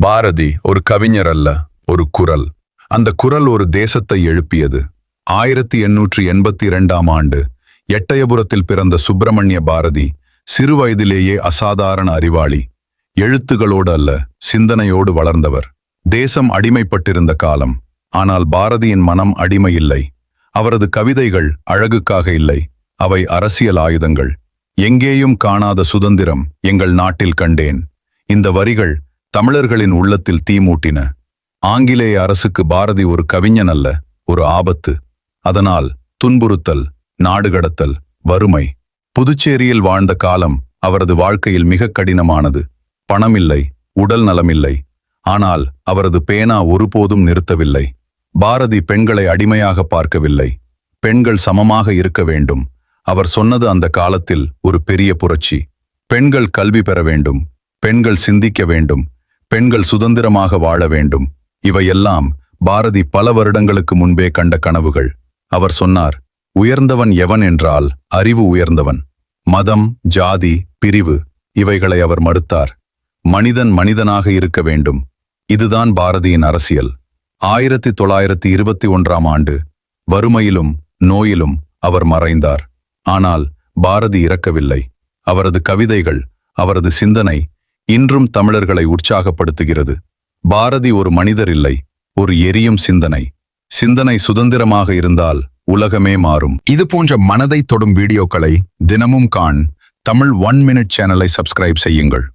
பாரதி ஒரு கவிஞர் அல்ல, ஒரு குரல். அந்த குரல் ஒரு தேசத்தை எழுப்பியது. 1882ஆம் ஆண்டு எட்டயபுரத்தில் பிறந்த சுப்பிரமணிய பாரதி சிறு வயதிலேயே அசாதாரண அறிவாளி. எழுத்துகளோடு அல்ல, சிந்தனையோடு வளர்ந்தவர். தேசம் அடிமைப்பட்டிருந்த காலம். ஆனால் பாரதியின் மனம் அடிமை இல்லை. அவரது கவிதைகள் அழகுக்காக இல்லை, அவை அரசியல் ஆயுதங்கள். எங்கேயும் காணாத சுதந்திரம் எங்கள் நாட்டில் கண்டேன். இந்த வரிகள் தமிழர்களின் உள்ளத்தில் தீ மூட்டின. ஆங்கிலேய அரசுக்கு பாரதி ஒரு கவிஞன் அல்ல, ஒரு ஆபத்து. அதனால் துன்புறுத்தல், நாடு கடத்தல், வறுமை. புதுச்சேரியில் வாழ்ந்த காலம் அவரது வாழ்க்கையில் மிக கடினமானது. பணமில்லை, உடல் நலமில்லை. ஆனால் அவரது பேனா ஒருபோதும் நிறுத்தவில்லை. பாரதி பெண்களை அடிமையாக பார்க்கவில்லை. பெண்கள் சமமாக இருக்க வேண்டும். அவர் சொன்னது அந்த காலத்தில் ஒரு பெரிய புரட்சி. பெண்கள் கல்வி பெற வேண்டும், பெண்கள் சிந்திக்க வேண்டும், பெண்கள் சுதந்திரமாக வாழ வேண்டும். இவையெல்லாம் பாரதி பல வருடங்களுக்கு முன்பே கண்ட கனவுகள். அவர் சொன்னார், உயர்ந்தவன் எவன் என்றால் அறிவு உயர்ந்தவன். மதம், ஜாதி, பிரிவு இவைகளை அவர் மறுத்தார். மனிதன் மனிதனாக இருக்க வேண்டும். இதுதான் பாரதியின் அரசியல். 1921ஆம் ஆண்டு வறுமையிலும் நோயிலும் அவர் மறைந்தார். ஆனால் பாரதி இறக்கவில்லை. அவரது கவிதைகள், அவரது சிந்தனை இன்றும் தமிழர்களை உற்சாகப்படுத்துகிறது. பாரதி ஒரு மனிதர் இல்லை, ஒரு எரியும் சிந்தனை. சிந்தனை சுதந்திரமாக இருந்தால் உலகமே மாறும். இது போன்ற மனதை தொடும் வீடியோக்களை தினமும் காண தமிழ் 1 மினிட் சேனலை சப்ஸ்கிரைப் செய்யுங்கள்.